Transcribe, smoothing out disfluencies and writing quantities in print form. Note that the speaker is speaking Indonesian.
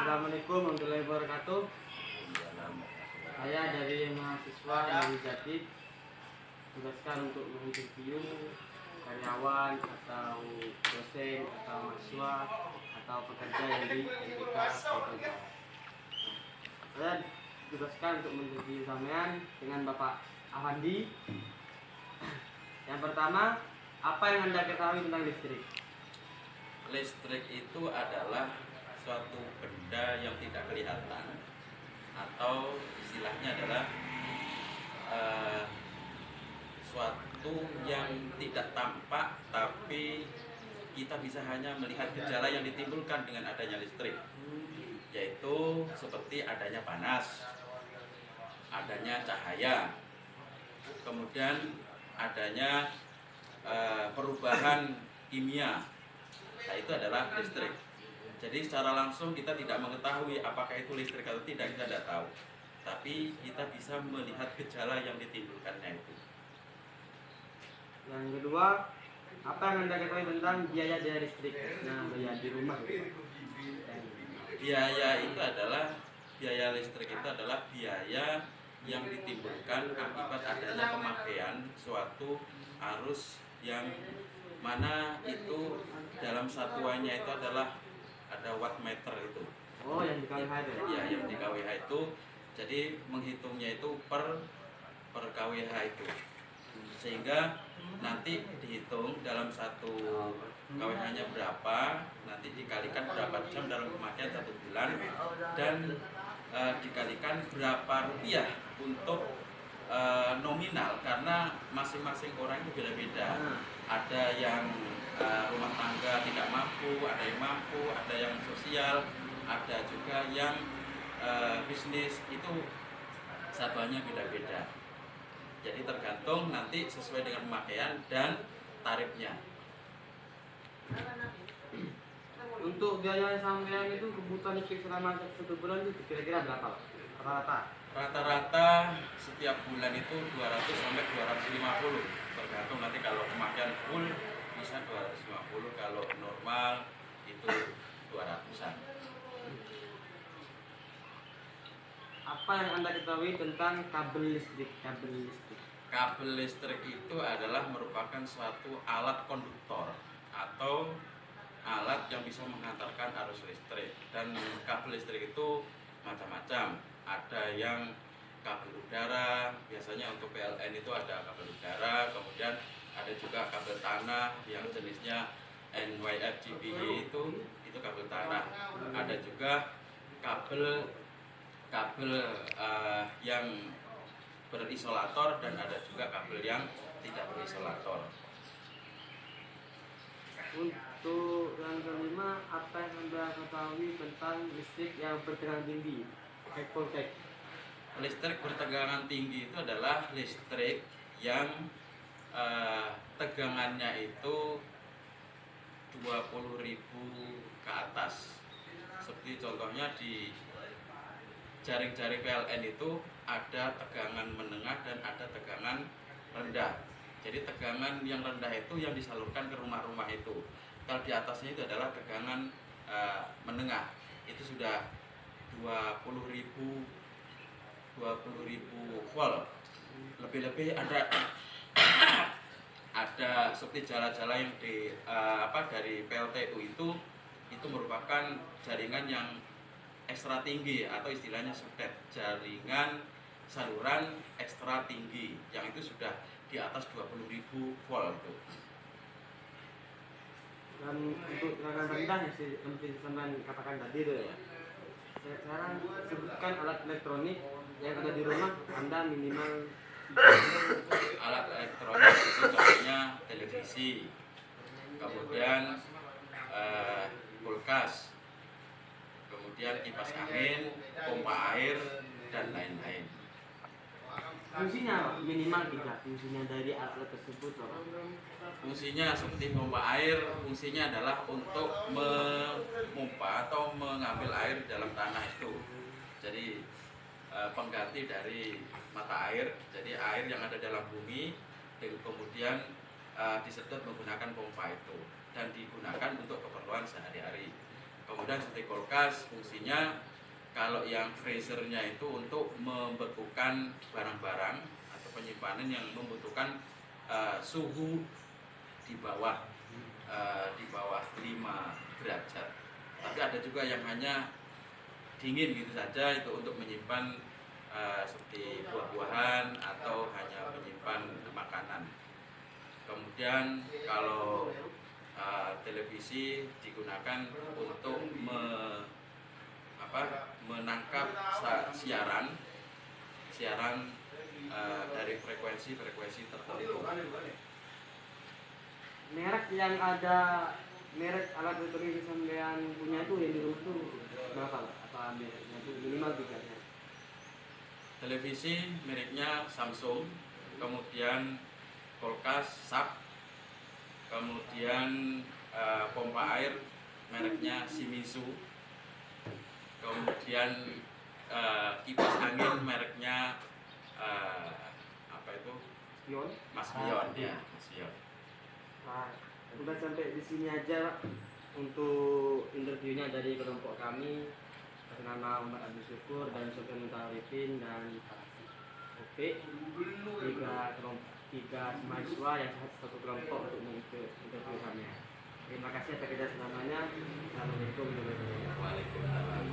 Assalamualaikum warahmatullahi wabarakatuh. Saya dari mahasiswa dari Jatib, tugaskan untuk menginterview karyawan atau dosen atau mahasiswa atau pekerja yang di MTK Kota. Saya tugaskan untuk menginterview sampean dengan Bapak Afandi. Yang pertama, apa yang Anda ketahui tentang listrik? Listrik itu adalah suatu benda yang tidak kelihatan, atau istilahnya adalah suatu yang tidak tampak, tapi kita bisa hanya melihat gejala yang ditimbulkan dengan adanya listrik, yaitu seperti adanya panas, adanya cahaya, kemudian adanya perubahan kimia. Nah, itu adalah listrik. Jadi secara langsung kita tidak mengetahui apakah itu listrik atau tidak, kita tidak tahu. Tapi kita bisa melihat gejala yang ditimbulkannya itu. Yang kedua, apa yang Anda ketahui tentang biaya listrik? Nah, biaya di rumah. Biaya listrik itu adalah biaya yang ditimbulkan akibat adanya pemakaian suatu arus yang mana itu dalam satuannya itu adalah ada wattmeter itu. Oh, yang di kWh itu? Ya, yang di kWh itu. Jadi menghitungnya itu per kWh itu. Sehingga nanti dihitung dalam satu kWh-nya berapa, nanti dikalikan berapa jam dalam pemakaian 1 bulan, dan dikalikan berapa rupiah untuk nominal, karena masing-masing orang itu beda-beda. Ada yang rumah tangga tidak mampu, ada yang mampu, ada yang sosial, ada juga yang bisnis, itu sabarnya beda-beda. Jadi tergantung nanti sesuai dengan pemakaian dan tarifnya. Untuk biaya sampean itu kebutuhan listrik selama 1 bulan itu kira-kira berapa rata-rata? Rata-rata setiap bulan itu 200 sampai 250, tergantung nanti kalau pemakaian full bisa 250, kalau normal itu 200-an. Apa yang Anda ketahui tentang kabel listrik? Kabel listrik itu adalah merupakan suatu alat konduktor atau alat yang bisa mengantarkan arus listrik. Dan kabel listrik itu macam-macam. Ada yang kabel udara, biasanya untuk PLN itu ada kabel udara, kemudian ada juga kabel tanah yang jenisnya NYFGBY, itu kabel tanah. Ada juga kabel yang berisolator, dan ada juga kabel yang tidak berisolator. Untuk yang kelima, apa yang Anda ketahui tentang listrik yang bertegangan tinggi? High voltage. Listrik bertegangan tinggi itu adalah listrik yang tegangannya itu 20.000 ke atas. Seperti contohnya di jaring-jaring PLN itu ada tegangan menengah dan ada tegangan rendah. Jadi tegangan yang rendah itu yang disalurkan ke rumah-rumah itu. Kalau di atasnya itu adalah tegangan menengah. Itu sudah 20.000 volt. Lebih-lebih ada seperti jala-jala yang dari PLTU itu merupakan jaringan yang ekstra tinggi, atau istilahnya sudah jaringan saluran ekstra tinggi, yang itu sudah di atas 20.000 volt itu. Dan untuk tegangan rendah yang seperti sampean katakan tadi itu ya. Sekarang sebutkan alat elektronik yang ada di rumah Anda minimal. Alat elektronik itu contohnya televisi, kemudian kulkas, kemudian kipas angin, pompa air, dan lain-lain. Fungsinya minimal 3 fungsinya dari alat tersebut. Fungsinya seperti pompa air, fungsinya adalah untuk memompa atau mengambil air dalam tanah itu. Jadi pengganti dari mata air. Jadi air yang ada dalam bumi kemudian disedot menggunakan pompa itu, dan digunakan untuk keperluan sehari-hari. Kemudian seperti kulkas fungsinya kalau yang freezernya itu untuk membekukan barang-barang atau penyimpanan yang membutuhkan suhu di bawah 5 derajat. Tapi ada juga yang hanya dingin gitu saja, itu untuk menyimpan seperti buah-buahan atau hanya menyimpan makanan. Kemudian kalau televisi digunakan untuk menangkap siaran dari frekuensi tertentu. Merek alat elektronik yang sampean punya itu yang di rumah itu berapa Pak? Apa mereknya itu minimal 3 ya? Televisi mereknya Samsung, kemudian kulkas SAP, kemudian pompa air mereknya Shimizu, kemudian kipas angin mereknya Spion. Mas Bion ya, Mas Bion. Nah, udah sampai di sini aja Pak untuk interviewnya dari kelompok kami atas nama Muhammad Abdul Syukur dan Sultan Mutarifin dan Oke, tiga mahasiswa yang satu kelompok untuk mengikuti interview kami. Terima kasih atas kerjasamanya. Assalamualaikum warahmatullahi wabarakatuh. Waalaikumsalam.